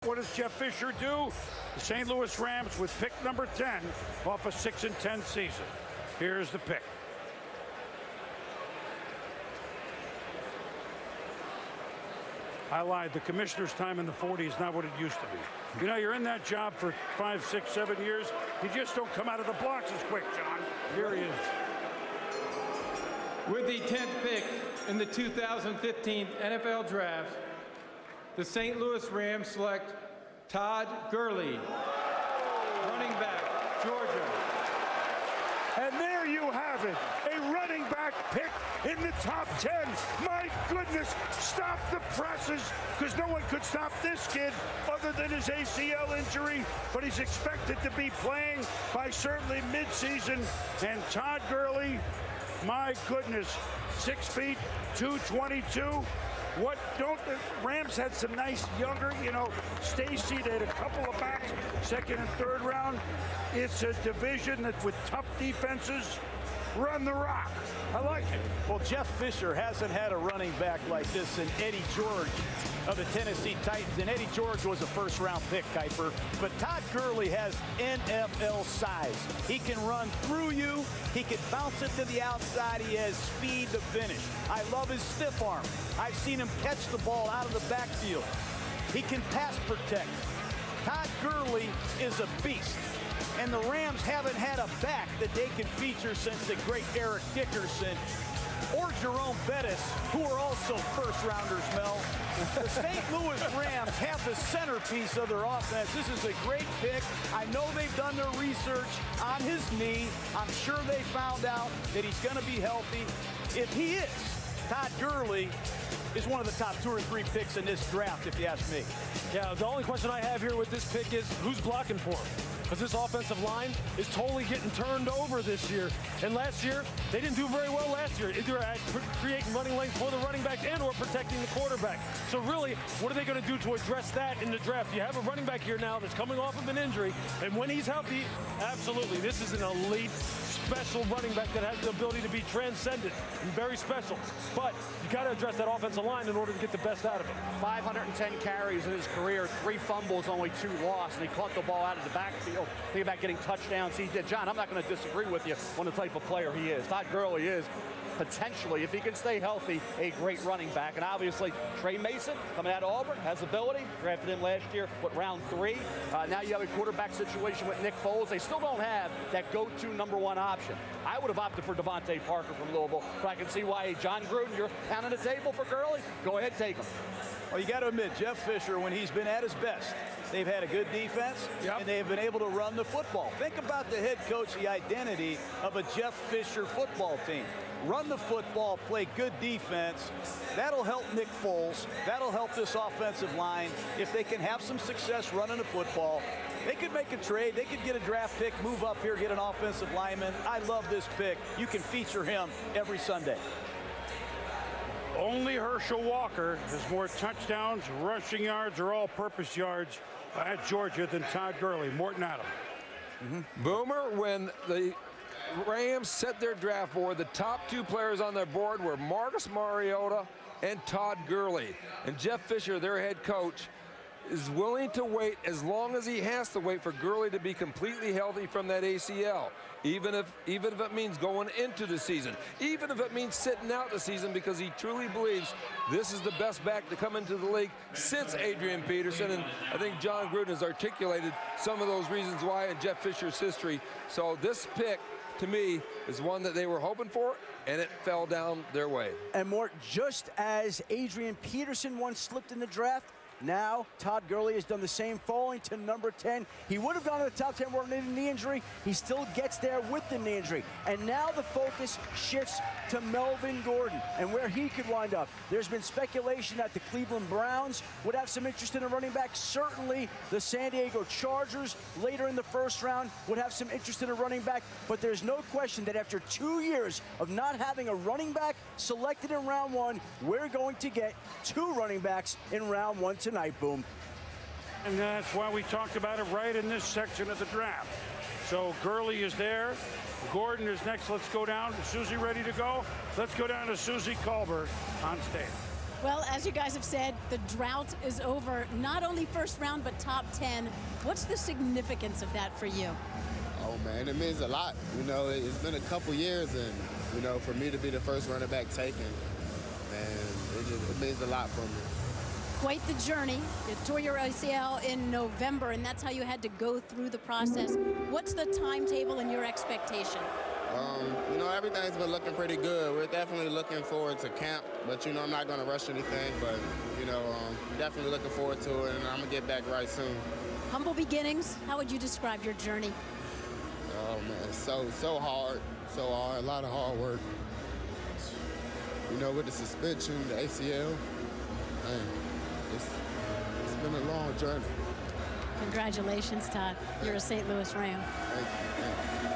What does Jeff Fisher do? The St. Louis Rams with pick number 10 off a 6-10 season. Here's the pick. I lied. The commissioner's time in the 40s is not what it used to be. You know, you're in that job for 5, 6, 7 years. You just don't come out of the blocks as quick, John. Here he is. With the 10th pick in the 2015 NFL Draft, the St. Louis Rams select Todd Gurley, running back, Georgia. And there you have it, a running back pick in the top 10. My goodness, stop the presses, because no one could stop this kid other than his ACL injury, but he's expected to be playing by certainly midseason. And Todd Gurley, my goodness, 6 feet, 222. What don't the Rams had some nice younger, you know, Stacy, they had a couple of backs, second and third round. It's a division that with tough defenses run the rock. I like it. Well, Jeff Fisher hasn't had a running back like this in Eddie George of the Tennessee Titans, and Eddie George was a first-round pick, Kuiper. But Todd Gurley has NFL size. He can run through you. He can bounce it to the outside. He has speed to finish. I love his stiff arm. I've seen him catch the ball out of the backfield. He can pass protect. Todd Gurley is a beast. And the Rams haven't had a back that they can feature since the great Eric Dickerson or Jerome Bettis, who are also first-rounders, Mel. The St. Louis Rams have the centerpiece of their offense. This is a great pick. I know they've done their research on his knee. I'm sure they found out that he's going to be healthy. If he is, Todd Gurley is one of the top 2 or 3 picks in this draft, if you ask me. Yeah, the only question I have here with this pick is who's blocking for him? Because this offensive line is totally getting turned over this year. And last year, they didn't do very well last year, either at creating running lanes for the running back and or protecting the quarterback. So really, what are they going to do to address that in the draft? You have a running back here now that's coming off of an injury, and when he's healthy, absolutely, this is an elite, special running back that has the ability to be transcendent and very special. But you got to address that offensive line in order to get the best out of it. 510 carries in his career, 3 fumbles, only 2 lost, and he caught the ball out of the backfield. Think about getting touchdowns. He did. John, I'm not going to disagree with you on the type of player he is. Todd Gurley is potentially, if he can stay healthy, a great running back. And obviously, Trey Mason, coming out of Auburn, has ability. Drafted him last year, round 3. Now you have a quarterback situation with Nick Foles. They still don't have that go-to #1 option. I would have opted for Devontae Parker from Louisville, but I can see why. John Gruden, you're pounding the table for Gurley. Go ahead, take him. Well, you got to admit, Jeff Fisher, when he's been at his best, they've had a good defense, and they've been able to run the football. Think about the head coach, the identity of a Jeff Fisher football team. Run the football, play good defense. That'll help Nick Foles. That'll help this offensive line. If they can have some success running the football, they could make a trade. They could get a draft pick, move up here, get an offensive lineman. I love this pick. You can feature him every Sunday. Only Herschel Walker has more touchdowns, rushing yards, or all-purpose yards at Georgia than Todd Gurley. Morton Adam. Boomer, when the Rams set their draft board, the top 2 players on their board were Marcus Mariota and Todd Gurley. And Jeff Fisher, their head coach, is willing to wait as long as he has to wait for Gurley to be completely healthy from that ACL. Even if it means going into the season, even if it means sitting out the season, because he truly believes this is the best back to come into the league since Adrian Peterson. And I think John Gruden has articulated some of those reasons why in Jeff Fisher's history. So this pick, to me, is one that they were hoping for, and it fell down their way. And Mort, just as Adrian Peterson once slipped in the draft, now Todd Gurley has done the same, falling to number 10. He would have gone to the top 10 without a knee injury. He still gets there with the knee injury. And now the focus shifts to Melvin Gordon and where he could wind up. There's been speculation that the Cleveland Browns would have some interest in a running back. Certainly the San Diego Chargers later in the first round would have some interest in a running back. But there's no question that after 2 years of not having a running back selected in round 1, we're going to get 2 running backs in round 1 tonight, Boom. And that's why we talked about it right in this section of the draft. So Gurley is there. Gordon is next. Let's go down. Is Susie ready to go? Let's go down to Susie Colbert on stage. Well, as you guys have said, the drought is over. Not only first round, but top 10. What's the significance of that for you? Oh, man, it means a lot. You know, it's been a couple years, and, you know, for me to be the first running back taken, man, it means a lot for me. Quite the journey. You tore your ACL in November, and that's how you had to go through the process. What's the timetable and your expectation? You know, everything's been looking pretty good. We're definitely looking forward to camp, but, you know, I'm not going to rush anything, but, you know, definitely looking forward to it, and I'm going to get back right soon. Humble beginnings. How would you describe your journey? Oh, man, so hard, a lot of hard work. You know, with the suspension, the ACL, man, it's been a long journey. Congratulations, Todd. You're a St. Louis Ram. Thank you.